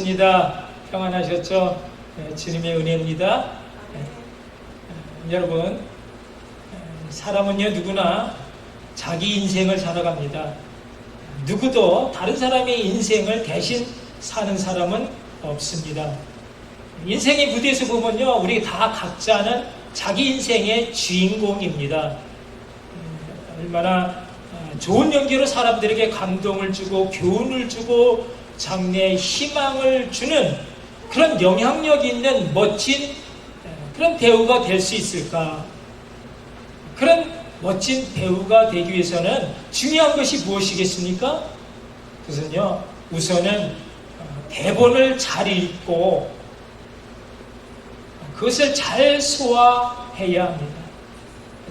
반갑습니다. 평안하셨죠? 주님의 은혜입니다. 여러분, 사람은요 누구나 자기 인생을 살아갑니다. 누구도 다른 사람의 인생을 대신 사는 사람은 없습니다. 인생의 무대에서 보면요, 우리 다 각자는 자기 인생의 주인공입니다. 얼마나 좋은 연기로 사람들에게 감동을 주고 교훈을 주고 장래에 희망을 주는 그런 영향력 있는 멋진 그런 배우가 될 수 있을까? 그런 멋진 배우가 되기 위해서는 중요한 것이 무엇이겠습니까? 그것은요, 우선은 대본을 잘 읽고 그것을 잘 소화해야 합니다.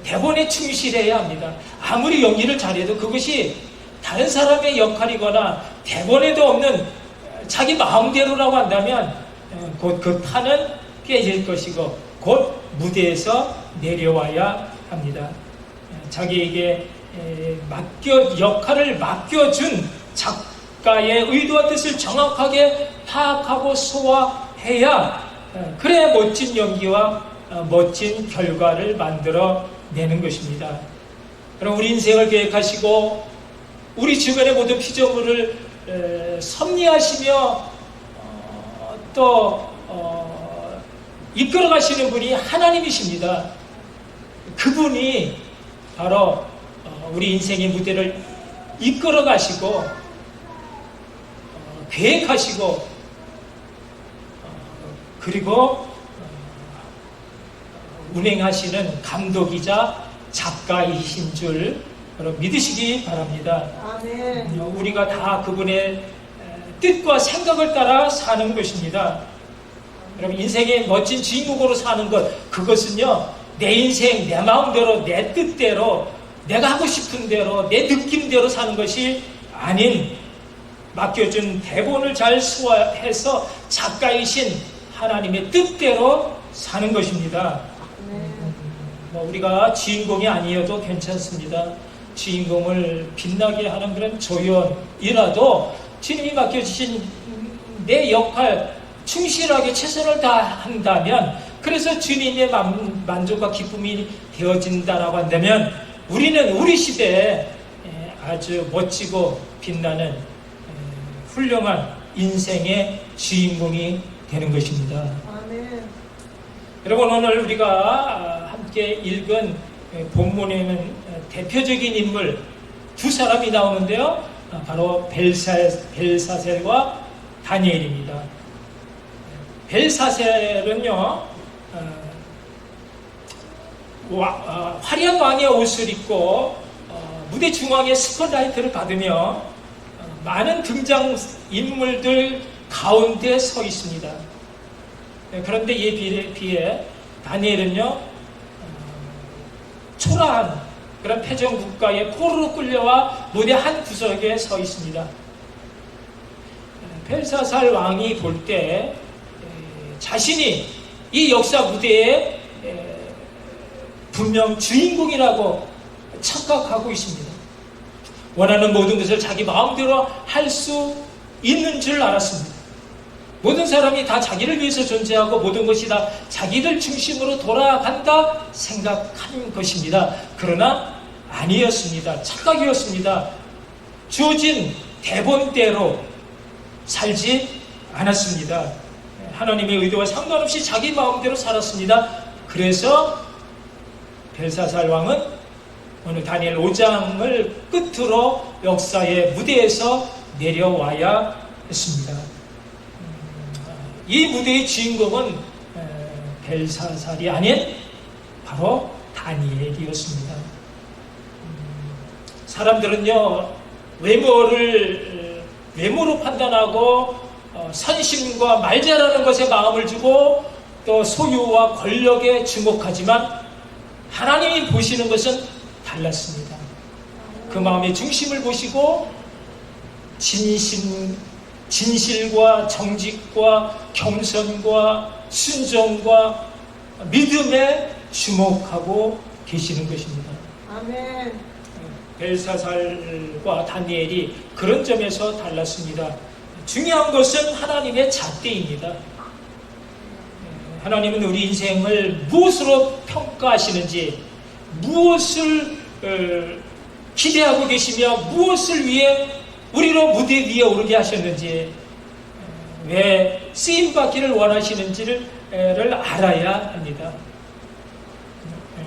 대본에 충실해야 합니다. 아무리 연기를 잘해도 그것이 다른 사람의 역할이거나 대본에도 없는 자기 마음대로라고 한다면 곧 그 판은 깨질 것이고 곧 무대에서 내려와야 합니다. 자기에게 역할을 맡겨준 작가의 의도와 뜻을 정확하게 파악하고 소화해야 그래야 멋진 연기와 멋진 결과를 만들어 내는 것입니다. 그럼 우리 인생을 계획하시고 우리 주변의 모든 피조물을 섭리하시며 또 이끌어 가시는 분이 하나님이십니다. 그분이 바로 우리 인생의 무대를 이끌어 가시고 계획하시고 그리고 운행하시는 감독이자 작가이신 줄 여러분 믿으시기 바랍니다. 아멘. 우리가 다 그분의 뜻과 생각을 따라 사는 것입니다. 여러분, 인생의 멋진 주인공으로 사는 것, 그것은요, 내 인생, 내 마음대로, 내 뜻대로, 내가 하고 싶은 대로, 내 느낌대로 사는 것이 아닌 맡겨준 대본을 잘 소화해서 작가이신 하나님의 뜻대로 사는 것입니다. 우리가 주인공이 아니어도 괜찮습니다. 주인공을 빛나게 하는 그런 조연이라도 주님이 맡겨주신 내 역할 충실하게 최선을 다한다면, 그래서 주님의 만족과 기쁨이 되어진다라고 한다면 우리는 우리 시대에 아주 멋지고 빛나는 훌륭한 인생의 주인공이 되는 것입니다. 아멘. 여러분, 오늘 우리가 함께 읽은 본문에는 대표적인 인물 두 사람이 나오는데요. 바로 벨사셀과 다니엘입니다. 벨사셀은요, 화려한 왕의 옷을 입고 무대 중앙에 스포트라이트를 받으며 많은 등장 인물들 가운데 서 있습니다. 그런데 이에 비해 다니엘은요, 초라한 그런 패전국가의 포로로 끌려와 무대 한 구석에 서 있습니다. 벨사살 왕이 볼 때 자신이 이 역사 무대에 분명 주인공이라고 착각하고 있습니다. 원하는 모든 것을 자기 마음대로 할 수 있는 줄 알았습니다. 모든 사람이 다 자기를 위해서 존재하고 모든 것이 다 자기들 중심으로 돌아간다 생각한 것입니다. 그러나 아니었습니다. 착각이었습니다. 주어진 대본대로 살지 않았습니다. 하나님의 의도와 상관없이 자기 마음대로 살았습니다. 그래서 벨사살 왕은 오늘 다니엘 5장을 끝으로 역사의 무대에서 내려와야 했습니다. 이 무대의 주인공은 벨사살이 아닌 바로 다니엘이었습니다. 사람들은요, 외모로 판단하고 선심과 말 잘하는 것에 마음을 주고 또 소유와 권력에 주목하지만 하나님이 보시는 것은 달랐습니다. 그 마음의 중심을 보시고 진실과 정직과 겸손과 순종과 믿음에 주목하고 계시는 것입니다. 아멘. 벨사살과 다니엘이 그런 점에서 달랐습니다. 중요한 것은 하나님의 잣대입니다. 하나님은 우리 인생을 무엇으로 평가하시는지, 무엇을 기대하고 계시며 무엇을 위해 우리로 무대 위에 오르게 하셨는지, 왜 쓰임받기를 원하시는지를 알아야 합니다.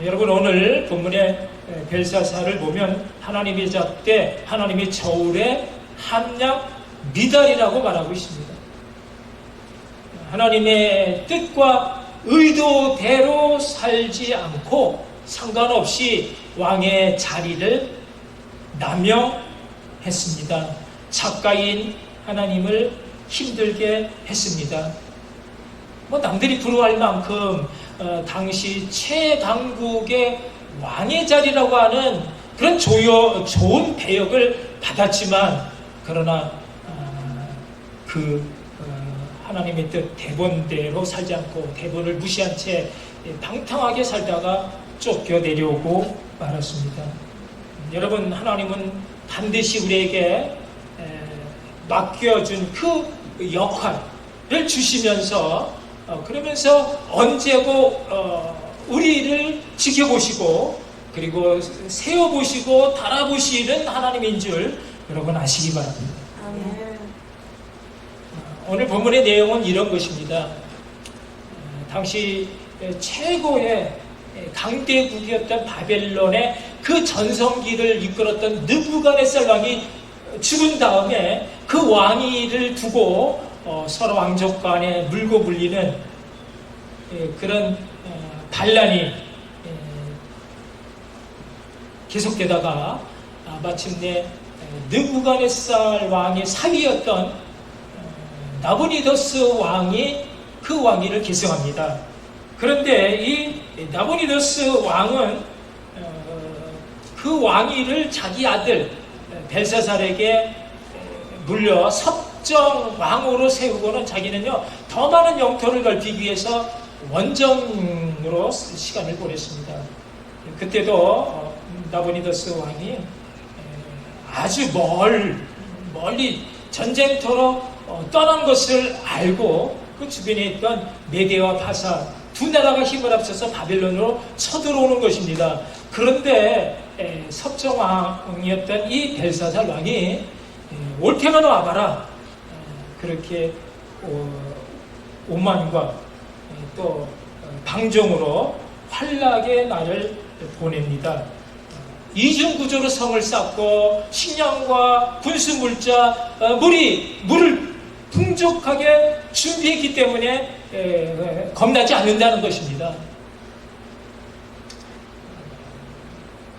여러분, 오늘 본문의 벨사사를 보면 하나님의 잣대, 하나님의 저울의 함량 미달이라고 말하고 있습니다. 하나님의 뜻과 의도대로 살지 않고 상관없이 왕의 자리를 남용했습니다. 작가인 하나님을 힘들게 했습니다. 남들이 부러워할 만큼 당시 최강국의 왕의 자리라고 하는 그런 좋은 배역을 받았지만, 그러나 하나님의 뜻 대본대로 살지 않고 대본을 무시한 채 방탕하게 살다가 쫓겨내려오고 말았습니다. 여러분, 하나님은 반드시 우리에게 맡겨준 그 역할을 주시면서 그러면서 언제고 우리를 지켜보시고 그리고 세워보시고 달아보시는 하나님인 줄 여러분 아시기 바랍니다. 아멘. 오늘 본문의 내용은 이런 것입니다. 당시 최고의 강대국이었던 바벨론의 그 전성기를 이끌었던 느부갓네살 왕이 죽은 다음에 그 왕위를 두고 서로 왕족 간에 물고 물리는 그런 반란이 계속되다가 마침내 느부갓네살 왕의 사위였던 나보니더스 왕이 그 왕위를 계승합니다. 그런데 이 나보니더스 왕은 그 왕위를 자기 아들 벨사살에게 물려 섭정 왕으로 세우고는 자기는요 더 많은 영토를 넓히기 위해서 원정으로 시간을 보냈습니다. 그때도 나보니더스 왕이 아주 멀리 전쟁터로 떠난 것을 알고 그 주변에 있던 메대와 바사 두 나라가 힘을 합쳐서 바벨론으로 쳐들어오는 것입니다. 그런데 섭정왕이었던 이 벨사살 왕이 올 테면 와봐라, 그렇게 오만과 또 방종으로 환락의 날을 보냅니다. 이중구조로 성을 쌓고 식량과 군수물자, 물을 풍족하게 준비했기 때문에 겁나지 않는다는 것입니다.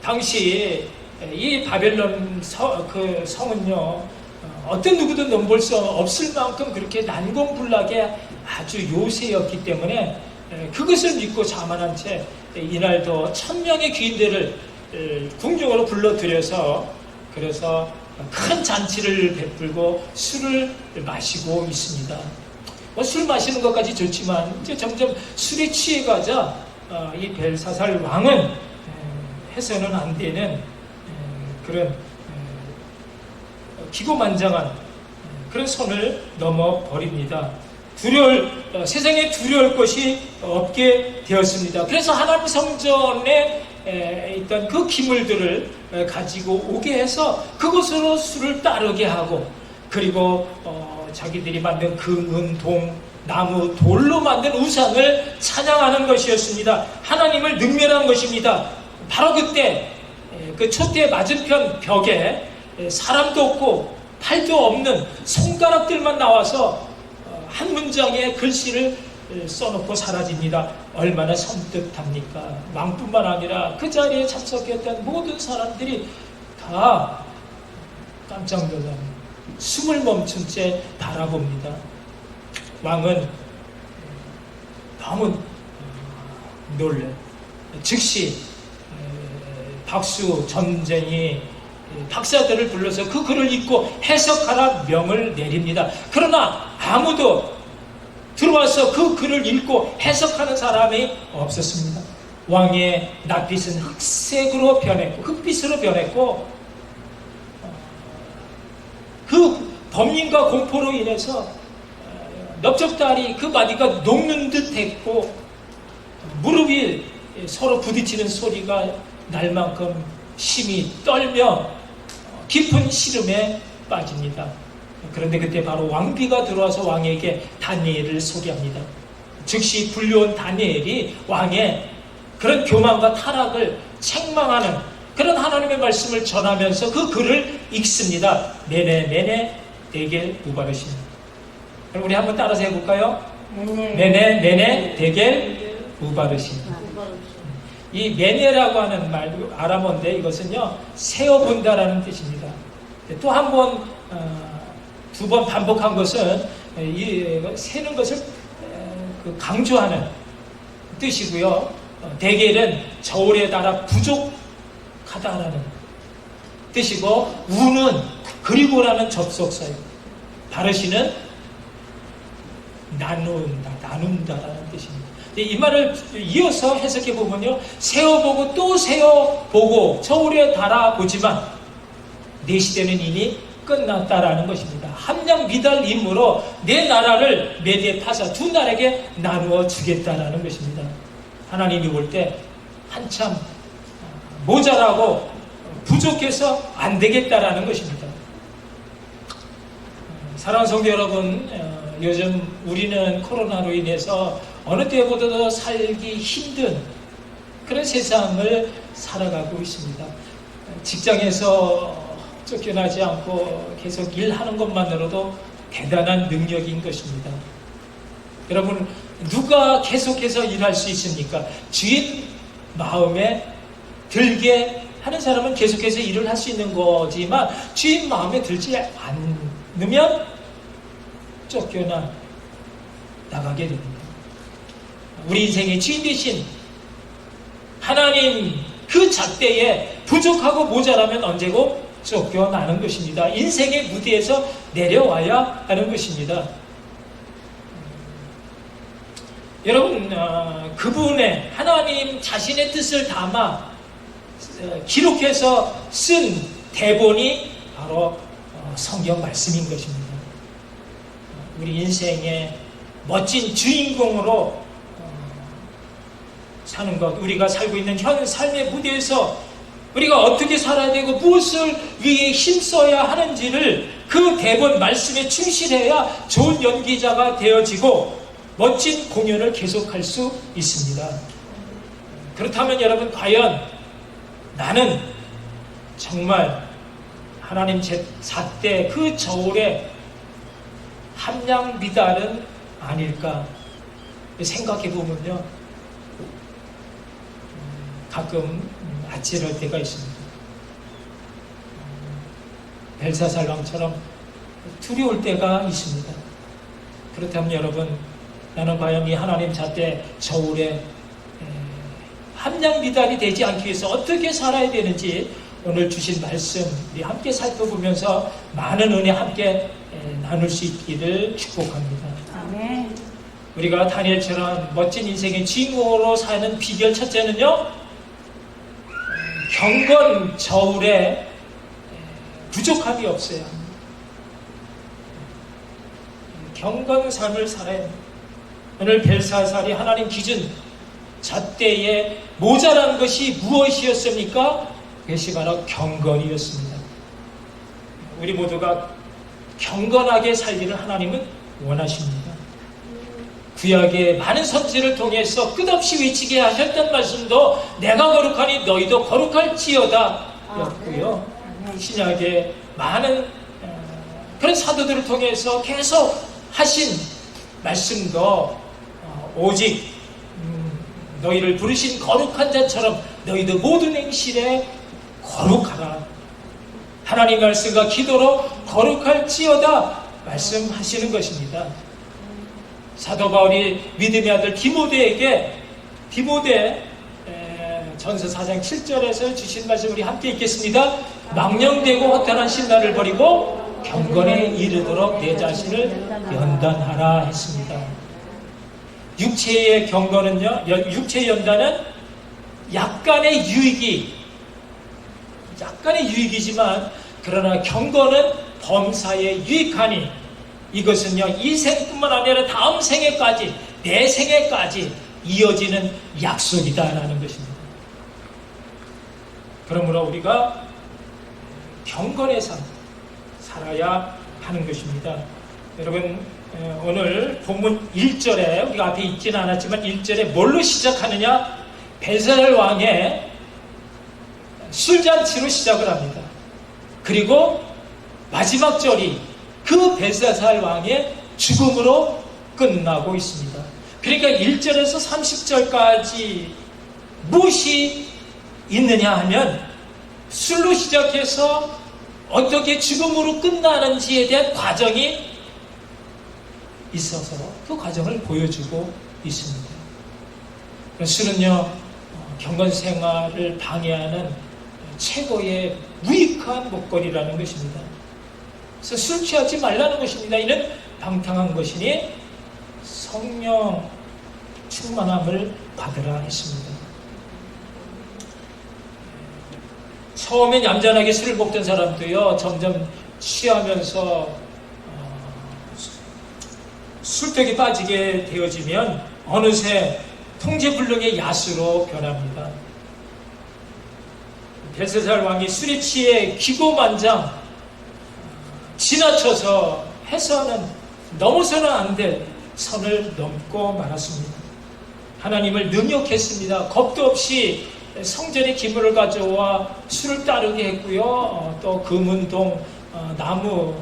당시 이 바벨론 성은요 어떤 누구도 넘볼 수 없을 만큼 그렇게 난공불락의 아주 요새였기 때문에 그것을 믿고 자만한 채 이날도 1000명의 귀인들을 궁중으로 불러들여서 그래서 큰 잔치를 베풀고 술을 마시고 있습니다. 술 마시는 것까지 좋지만 이제 점점 술에 취해가자 이 벨사살 왕은 해서는 안 되는 그런 기고만장한 그런 선을 넘어버립니다. 세상에 두려울 것이 없게 되었습니다. 그래서 하나님 성전에 있던 그 기물들을 가지고 오게 해서 그곳으로 술을 따르게 하고, 그리고 자기들이 만든 금, 동, 나무, 돌로 만든 우상을 찬양하는 것이었습니다. 하나님을 능멸한 것입니다. 바로 그때 그 촛대 맞은편 벽에 사람도 없고 팔도 없는 손가락들만 나와서 한 문장의 글씨를 써놓고 사라집니다. 얼마나 섬뜩합니까? 왕뿐만 아니라 그 자리에 참석했던 모든 사람들이 다 깜짝 놀랍니다. 숨을 멈춘 채 바라봅니다. 왕은 너무 놀래. 즉시 박수 전쟁이 박사들을 불러서 그 글을 읽고 해석하라 명을 내립니다. 그러나 아무도 들어와서 그 글을 읽고 해석하는 사람이 없었습니다. 왕의 낯빛은 흑색으로 변했고 흑빛으로 변했고 그 범민과 공포로 인해서 넓적다리 그 마디가 녹는 듯 했고 무릎이 서로 부딪히는 소리가 날 만큼 심히 떨며 깊은 시름에 빠집니다. 그런데 그때 바로 왕비가 들어와서 왕에게 다니엘을 소개합니다. 즉시 불려온 다니엘이 왕의 그런 교만과 타락을 책망하는 그런 하나님의 말씀을 전하면서 그 글을 읽습니다. 네네 대겔 우바르신. 그럼 우리 한번 따라서 해볼까요? 네네 대겔 우바르신. 이 메네라고 하는 말 아람어인데 이것은요 세어본다라는 뜻입니다. 또 한 번, 두 번 반복한 것은 이 세는 것을 강조하는 뜻이고요. 대겔은 저울에 따라 부족하다라는 뜻이고 우는 그리고라는 접속사예요. 바르시는 나눈다라는 뜻입니다. 이 말을 이어서 해석해 보면요, 세어보고 또 세어보고 저울에 달아보지만 내 시대는 이미 끝났다라는 것입니다. 함량 미달임으로 내 나라를 메대 파사 두 나라에게 나누어 주겠다라는 것입니다. 하나님이 볼 때 한참 모자라고 부족해서 안 되겠다라는 것입니다. 사랑하는 성도 여러분, 요즘 우리는 코로나로 인해서 어느 때보다도 살기 힘든 그런 세상을 살아가고 있습니다. 직장에서 쫓겨나지 않고 계속 일하는 것만으로도 대단한 능력인 것입니다. 여러분, 누가 계속해서 일할 수 있습니까? 주인 마음에 들게 하는 사람은 계속해서 일을 할 수 있는 거지만 주인 마음에 들지 않으면 쫓겨나 나가게 됩니다. 우리 인생의 주인 되신 하나님 그 잣대에 부족하고 모자라면 언제고 쫓겨나는 것입니다. 인생의 무대에서 내려와야 하는 것입니다. 여러분, 그분의 하나님 자신의 뜻을 담아 기록해서 쓴 대본이 바로 성경 말씀인 것입니다. 우리 인생의 멋진 주인공으로 사는 것, 우리가 살고 있는 현 삶의 무대에서 우리가 어떻게 살아야 되고 무엇을 위해 힘써야 하는지를 그 대본 말씀에 충실해야 좋은 연기자가 되어지고 멋진 공연을 계속할 수 있습니다. 그렇다면 여러분, 과연 나는 정말 하나님 잣대 그 저울에 함량 미달은 아닐까 생각해 보면요, 가끔 아찔할 때가 있습니다. 벨사살 왕처럼 두려울 때가 있습니다. 그렇다면 여러분, 나는 과연 이 하나님 잣대 저울에 함량 미달이 되지 않기 위해서 어떻게 살아야 되는지 오늘 주신 말씀 우리 함께 살펴보면서 많은 은혜 함께 나눌 수 있기를 축복합니다. 아멘. 우리가 다니엘처럼 멋진 인생의 주인공으로 사는 비결 첫째는요, 경건 저울에 부족함이 없어야 합니다. 경건 삶을 살아야 합니다. 오늘 벨사살이 하나님 기준 잣대에 모자란 것이 무엇이었습니까? 그것이 바로 경건이었습니다. 우리 모두가 경건하게 살기를 하나님은 원하십니다. 구약의 많은 선지를 통해서 끝없이 외치게 하셨던 말씀도 내가 거룩하니 너희도 거룩할지어다 였고요. 신약의 많은 그런 사도들을 통해서 계속 하신 말씀도 오직 너희를 부르신 거룩한 자처럼 너희도 모든 행실에 거룩하라. 하나님 말씀과 기도로 거룩할지어다 말씀하시는 것입니다. 사도 바울이 믿음의 아들 디모데에게 디모데 전서 4장 7절에서 주신 말씀 우리 함께 읽겠습니다. 망령되고 허탄한 신나를 버리고 경건에 이르도록 내 자신을 연단하라 했습니다. 육체의 경건은요, 육체의 연단은 약간의 유익이지만 그러나 경건은 범사에 유익하니 이것은요 이 생뿐만 아니라 다음 생에까지 내 생에까지 이어지는 약속이다라는 것입니다. 그러므로 우리가 경건의 삶 살아야 하는 것입니다. 여러분 오늘 본문 1절에 우리가 앞에 있지는 않았지만 1절에 뭘로 시작하느냐? 벨사살 왕의 술잔치로 시작을 합니다. 그리고 마지막 절이 그 벨사살 왕의 죽음으로 끝나고 있습니다. 그러니까 1절에서 30절까지 무엇이 있느냐 하면 술로 시작해서 어떻게 죽음으로 끝나는지에 대한 과정이 있어서 그 과정을 보여주고 있습니다. 술은요 경건생활을 방해하는 최고의 무익한 목걸이라는 것입니다. 그래서 술 취하지 말라는 것입니다. 이는 방탕한 것이니 성령 충만함을 받으라 했습니다. 처음엔 얌전하게 술을 먹던 사람도요 점점 취하면서 술독에 빠지게 되어지면 어느새 통제불능의 야수로 변합니다. 벨사살 왕이 술에 취해 기고만장 지나쳐서 해서는 넘어서는 안 될 선을 넘고 말았습니다. 하나님을 능욕했습니다. 겁도 없이 성전의 기물을 가져와 술을 따르게 했고요. 또 금은동 나무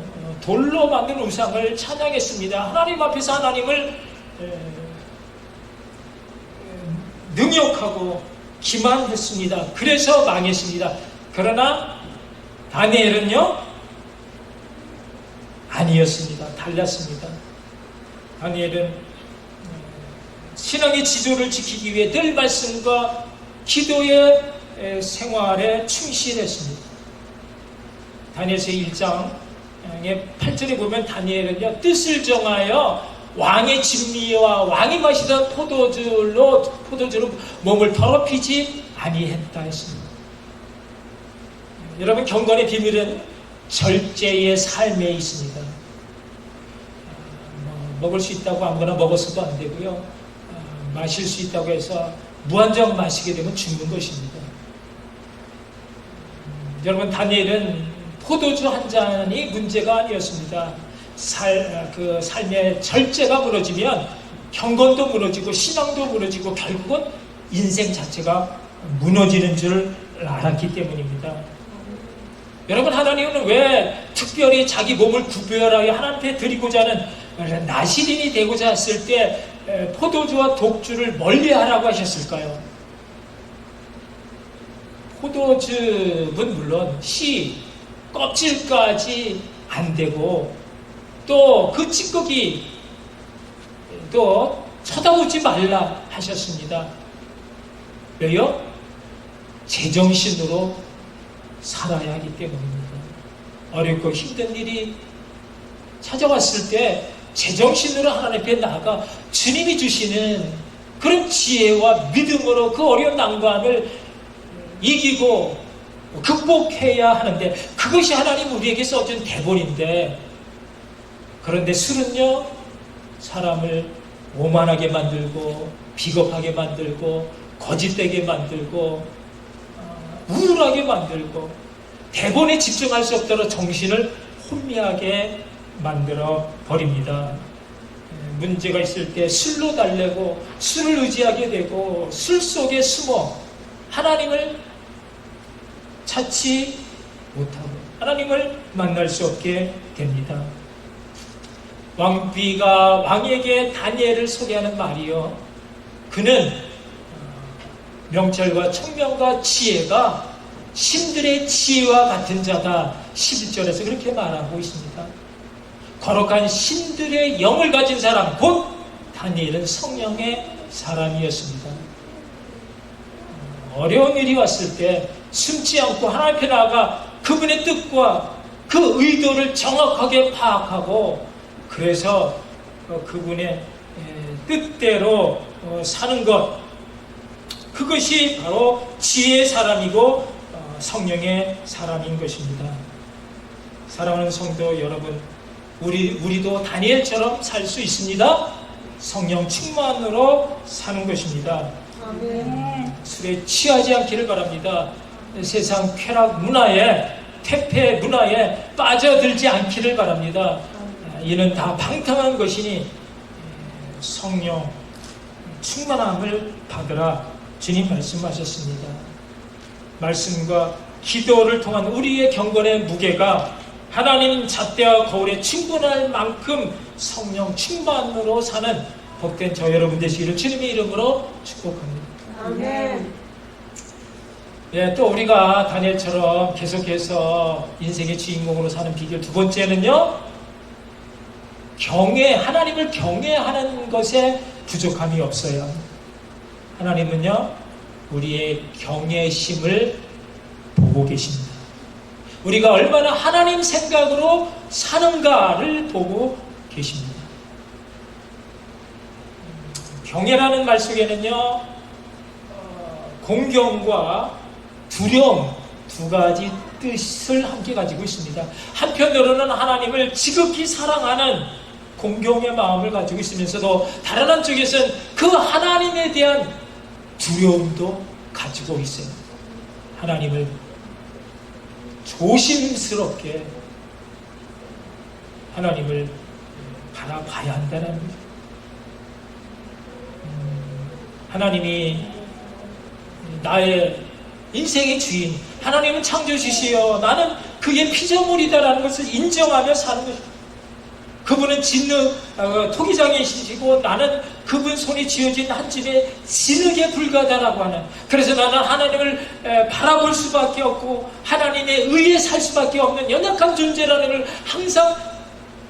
돌로 만든 우상을 찬양했습니다. 하나님 앞에서 하나님을 능욕하고 기만했습니다. 그래서 망했습니다. 그러나 다니엘은요 아니었습니다. 달랐습니다. 다니엘은 신앙의 지조를 지키기 위해 늘 말씀과 기도의 생활에 충실했습니다. 다니엘서 1장의 8절에 보면 다니엘은요 뜻을 정하여 왕의 진미와 왕이 마시던 포도주로 몸을 더럽히지 아니했다 했습니다. 여러분 경건의 비밀은 절제의 삶에 있습니다. 먹을 수 있다고 아무거나 먹어서도 안 되고요. 마실 수 있다고 해서 무한정 마시게 되면 죽는 것입니다. 여러분 다니엘은 포도주 한 잔이 문제가 아니었습니다. 삶의 절제가 무너지면 경건도 무너지고 신앙도 무너지고 결국은 인생 자체가 무너지는 줄 알았기 때문입니다. 여러분 하나님은 왜 특별히 자기 몸을 구별하여 하나님 앞에 드리고자 하는 나시린이 되고자 했을 때 포도주와 독주를 멀리하라고 하셨을까요? 포도즙은 물론 씨, 껍질까지 안 되고 또 그 찌꺼기 또 쳐다보지 말라 하셨습니다. 왜요? 제정신으로 살아야 하기 때문입니다. 어렵고 힘든 일이 찾아왔을 때 제정신으로 하나님 앞에 나아가 주님이 주시는 그런 지혜와 믿음으로 그 어려운 난관을 이기고 극복해야 하는데 그것이 하나님 우리에게 써준 대본인데 그런데 술은요 사람을 오만하게 만들고 비겁하게 만들고 거짓되게 만들고 우울하게 만들고 대본에 집중할 수 없도록 정신을 혼미하게 만들어 버립니다. 문제가 있을 때 술로 달래고 술을 의지하게 되고 술 속에 숨어 하나님을 찾지 못하고 하나님을 만날 수 없게 됩니다. 왕비가 왕에게 다니엘을 소개하는 말이요. 그는 명철과 청명과 지혜가 신들의 지혜와 같은 자다. 11절에서 그렇게 말하고 있습니다. 거룩한 신들의 영을 가진 사람, 곧 다니엘은 성령의 사람이었습니다. 어려운 일이 왔을 때 숨지 않고 하나님 앞에 나아가 그분의 뜻과 그 의도를 정확하게 파악하고 그래서 그분의 뜻대로 사는 것, 그것이 바로 지혜의 사람이고 성령의 사람인 것입니다. 사랑하는 성도 여러분, 우리도 다니엘처럼 살 수 있습니다. 성령 충만으로 사는 것입니다. 아멘. 술에 취하지 않기를 바랍니다. 세상 쾌락 문화에, 퇴폐 문화에 빠져들지 않기를 바랍니다. 이는 다 방탕한 것이니 성령 충만함을 받으라 주님 말씀하셨습니다. 말씀과 기도를 통한 우리의 경건의 무게가 하나님 잣대와 거울에 충분할 만큼 성령 충만으로 사는 복된 저 여러분 되시기를 주님의 이름으로 축복합니다. 아멘. 예, 또 우리가 다니엘처럼 계속해서 인생의 주인공으로 사는 비결 두 번째는요, 하나님을 경외하는 것에 부족함이 없어요. 하나님은요, 우리의 경외심을 보고 계십니다. 우리가 얼마나 하나님 생각으로 사는가를 보고 계십니다. 경외라는 말 속에는요, 공경과 두려움 두 가지 뜻을 함께 가지고 있습니다. 한편으로는 하나님을 지극히 사랑하는 공경의 마음을 가지고 있으면서도 다른 한쪽에서는 그 하나님에 대한 두려움도 가지고 있어요. 하나님을 조심스럽게 하나님을 바라봐야 한다는 거죠. 하나님이 나의 인생의 주인, 하나님은 창조주시여 나는 그의 피조물이다라는 것을 인정하며 사는 것입니다. 그분은 토기장이시고 나는 그분 손이 쥐어진 한 집의 진흙에 불과하다라고 하는, 그래서 나는 하나님을 바라볼 수밖에 없고 하나님에 의해 살 수밖에 없는 연약한 존재라는 걸 항상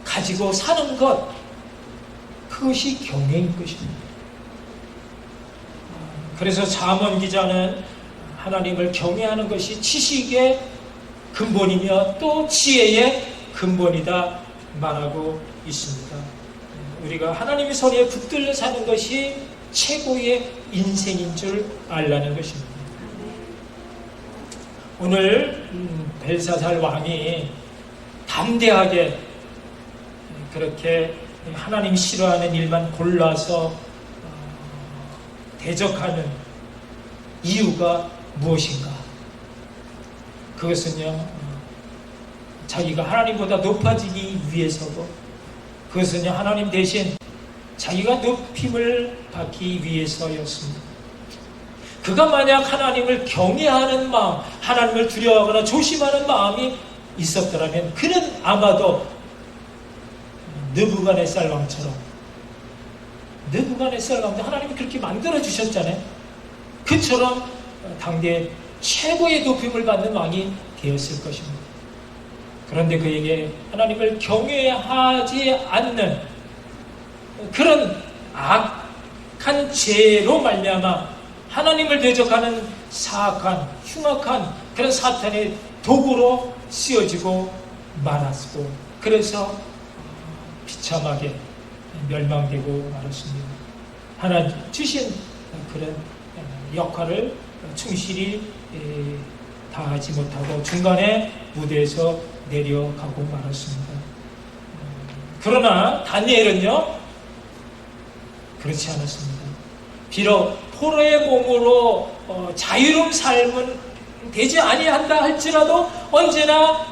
가지고 사는 것, 그것이 경외인 것입니다. 그래서 잠언 기자는 하나님을 경외하는 것이 지식의 근본이며 또 지혜의 근본이다 말하고 있습니다. 우리가 하나님의 손에 붙들려 사는 것이 최고의 인생인 줄 알라는 것입니다. 오늘 벨사살 왕이 담대하게 그렇게 하나님 싫어하는 일만 골라서 대적하는 이유가 무엇인가? 그것은요, 자기가 하나님보다 높아지기 위해서고, 그것은요, 하나님 대신 자기가 높임을 받기 위해서였습니다. 그가 만약 하나님을 경외하는 마음, 하나님을 두려워하거나 조심하는 마음이 있었더라면 그는 아마도 느부갓네살 왕처럼, 느부갓네살 왕도 하나님이 그렇게 만들어 주셨잖아요. 그처럼 당대 최고의 높임을 받는 왕이 되었을 것입니다. 그런데 그에게 하나님을 경외하지 않는 그런 악한 죄로 말미암아 하나님을 대적하는 사악한 흉악한 그런 사탄의 도구로 쓰여지고 말았고, 그래서 비참하게 멸망되고 말았습니다. 하나님 주신 그런 역할을 충실히 다하지 못하고 중간에 무대에서 내려가고 말았습니다. 그러나 다니엘은요, 그렇지 않았습니다. 비록 포로의 몸으로 자유로운 삶은 되지 아니한다 할지라도 언제나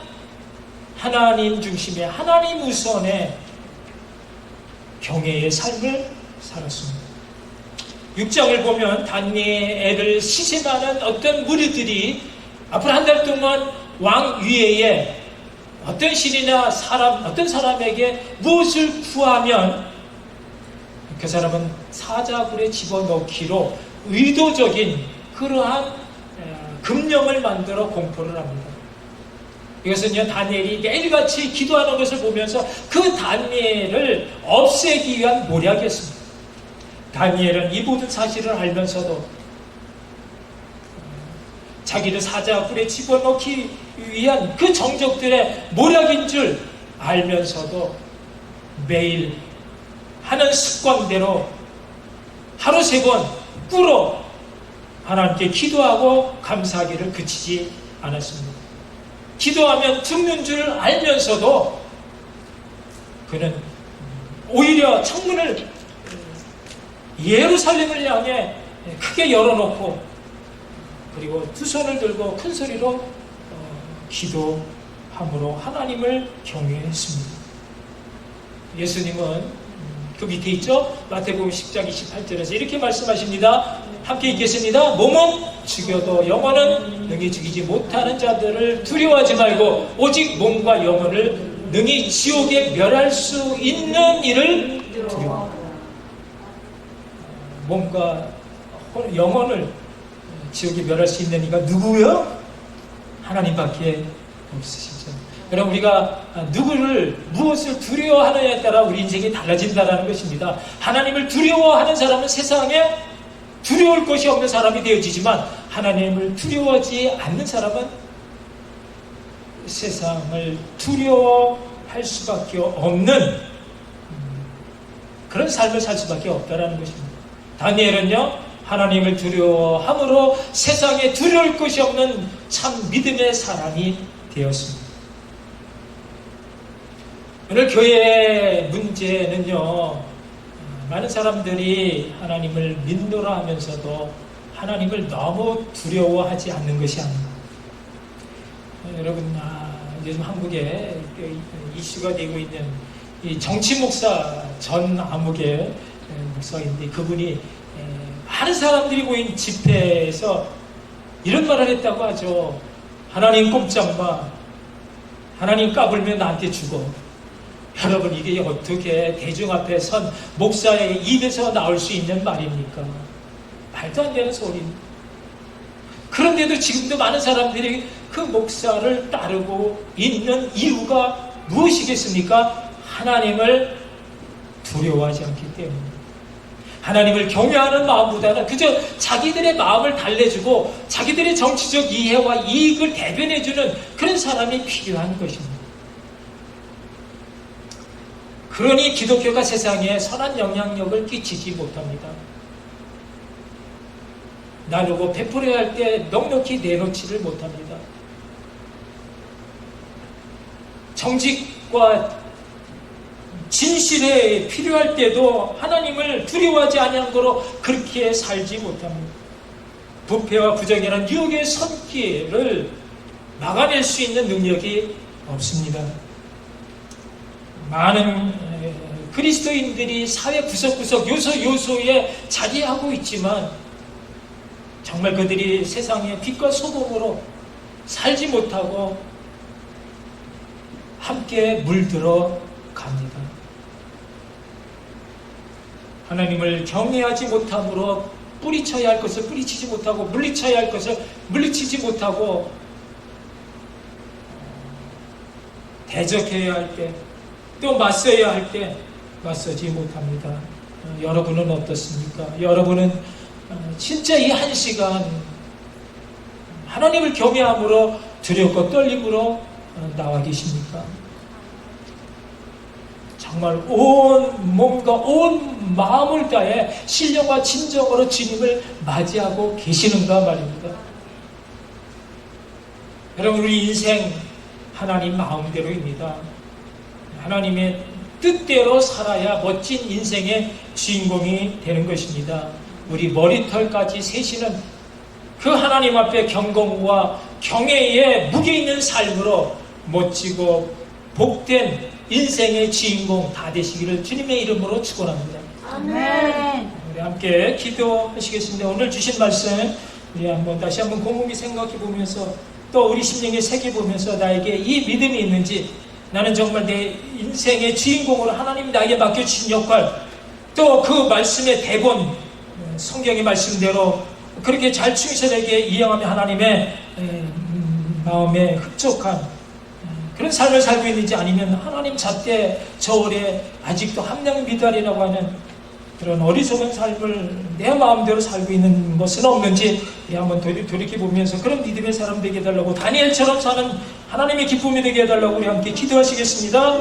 하나님 중심의, 하나님 우선의 경외의 삶을 살았습니다. 6장을 보면 다니엘을 시샘하는 어떤 무리들이 앞으로 한 달 동안 왕 위에 어떤 신이나 어떤 사람에게 무엇을 구하면 그 사람은 사자굴에 집어넣기로 의도적인 그러한 금령을 만들어 공포를 합니다. 이것은요, 다니엘이 매일같이 기도하는 것을 보면서 그 다니엘을 없애기 위한 모략이었습니다. 다니엘은 이 모든 사실을 알면서도 자기를 사자굴에 집어넣기 위한 그 정적들의 모략인 줄 알면서도 매일 하는 습관대로 하루 3번 꿇어 하나님께 기도하고 감사하기를 그치지 않았습니다. 기도하면 듣는 줄 알면서도 그는 오히려 창문을 예루살렘을 향해 크게 열어놓고 그리고 두 손을 들고 큰 소리로 기도함으로 하나님을 경외했습니다. 예수님은 그 밑에 있죠? 마태복음 10장 28절에서 이렇게 말씀하십니다. 함께 읽겠습니다. 몸은 죽여도 영혼은 능히 죽이지 못하는 자들을 두려워하지 말고 오직 몸과 영혼을 능히 지옥에 멸할 수 있는 이를 두려워하라. 몸과 영혼을 지옥에 멸할 수 있는 이가 누구요? 하나님밖에 없으시죠. 그럼 우리가 누구를 무엇을 두려워하느냐에 따라 우리 인생이 달라진다는 것입니다. 하나님을 두려워하는 사람은 세상에 두려울 것이 없는 사람이 되어지지만 하나님을 두려워하지 않는 사람은 세상을 두려워할 수밖에 없는 그런 삶을 살 수밖에 없다는 것입니다. 다니엘은요, 하나님을 두려워함으로 세상에 두려울 것이 없는 참 믿음의 사람이 되었습니다. 오늘 교회의 문제는요, 많은 사람들이 하나님을 믿노라 하면서도 하나님을 너무 두려워하지 않는 것이 아닙니다. 여러분, 요즘 한국에 이슈가 되고 있는 이 정치 목사 전 아무개 목사인데 그분이 많은 사람들이 모인 집회에서 이런 말을 했다고 하죠. 하나님 꼼짝 마. 하나님 까불면 나한테 죽어. 여러분, 이게 어떻게 대중 앞에 선 목사의 입에서 나올 수 있는 말입니까? 말도 안 되는 소리입니다. 그런데도 지금도 많은 사람들이 그 목사를 따르고 있는 이유가 무엇이겠습니까? 하나님을 두려워하지 않기 때문입니다. 하나님을 경외하는 마음보다는 그저 자기들의 마음을 달래주고 자기들의 정치적 이해와 이익을 대변해주는 그런 사람이 필요한 것입니다. 그러니 기독교가 세상에 선한 영향력을 끼치지 못합니다. 나누고 베풀어야 할 때 넉넉히 내놓지를 못합니다. 정직과 진실에 필요할 때도 하나님을 두려워하지 아니한 거로 그렇게 살지 못합니다. 부패와 부정이라는 유혹의 손길을 막아낼 수 있는 능력이 없습니다. 많은 그리스도인들이 사회 구석구석 요소에 자리하고 있지만 정말 그들이 세상의 빛과 소금으로 살지 못하고 함께 물들어 갑니다. 하나님을 경외하지 못함으로 뿌리쳐야 할 것을 뿌리치지 못하고 물리쳐야 할 것을 물리치지 못하고 대적해야 할 때 또 맞서야 할 때 맞서지 못합니다. 여러분은 어떻습니까? 여러분은 진짜 이 한 시간 하나님을 경외함으로 두렵고 떨림으로 나와 계십니까? 정말 온 몸과 온 마음을 다해 신령과 진정으로 주님을 맞이하고 계시는가 말입니다. 여러분, 우리 인생 하나님 마음대로입니다. 하나님의 뜻대로 살아야 멋진 인생의 주인공이 되는 것입니다. 우리 머리털까지 세시는 그 하나님 앞에 경건과 경외에 무게 있는 삶으로 멋지고 복된 인생의 주인공 다 되시기를 주님의 이름으로 축원합니다. 아멘. 우리 함께 기도하시겠습니다. 오늘 주신 말씀 우리 다시 한번 곰곰이 생각해 보면서 또 우리 심령에 새겨 보면서 나에게 이 믿음이 있는지, 나는 정말 내 인생의 주인공으로 하나님이 나에게 맡겨주신 역할, 또 그 말씀의 대본, 성경의 말씀대로 그렇게 잘 충실하게 이행하며 하나님의 마음에 흡족한 그런 삶을 살고 있는지, 아니면 하나님 잣대 저울에 아직도 함량 미달이라고 하는 그런 어리석은 삶을 내 마음대로 살고 있는 것은 없는지 한번 돌이켜보면서 그런 믿음의 사람 되게 해달라고, 다니엘처럼 사는 하나님의 기쁨이 되게 해달라고 우리 함께 기도하시겠습니다.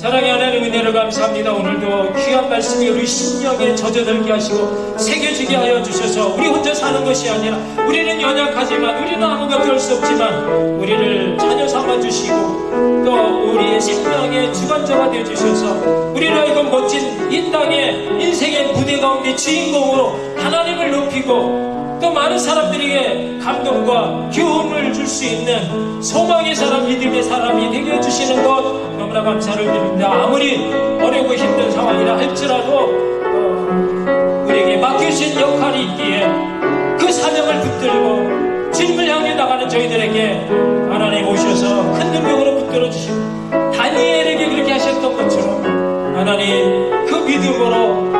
사랑의 하나님 은혜를 감사합니다. 오늘도 귀한 말씀이 우리 심령에 젖어들게 하시고 새겨지게 하여 주셔서 우리 혼자 사는 것이 아니라 우리는 연약하지만 우리는 아무것도 할 수 없지만 우리를 자녀 삼아주시고 또 우리의 생명의 주관자가 되어주셔서 우리를 하여금 멋진 이 땅의 인생의 무대 가운데 주인공으로 하나님을 높이고 또 많은 사람들에게 감동과 교훈을 줄 수 있는 소망의 사람, 믿음의 사람이 되게 해주시는 것 너무나 감사를 드립니다. 아무리 어렵고 힘든 상황이라 할지라도 우리에게 맡겨주신 역할이 있기에 그 사명을 붙들고 주님을 향해 나가는 저희들에게 하나님 오셔서 큰 능력으로 붙들어 주시고 다니엘에게 그렇게 하셨던 것처럼 하나님 그 믿음으로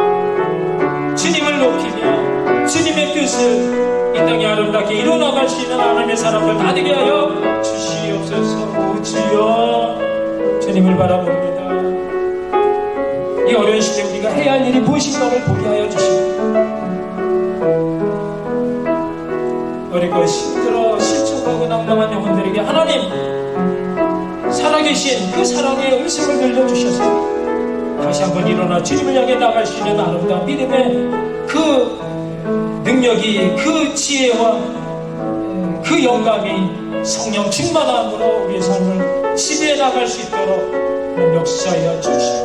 주님을 높이며 주님의 뜻을 이 땅에 아름답게 이뤄나갈 수 있는 하나님의 사람들 다 되게 하여 주시옵소서. 주여 주님을 바라봅니다. 이 어려운 시대 우리가 해야 할 일이 무엇인가를 보게 하여 주시옵소서. 어렵고 힘들어 실족하고 낭망한 영혼들에게 하나님 살아계신 그 사랑의 음성을 들려주셔서 다시 한번 일어나 주님을 향해 나갈 수 있는 아름다운 믿음의 그 능력이 그 지혜와 그 영감이 성령 충만함으로 우리의 삶을 지배해 나갈 수 있도록 역사하여 주시옵소서.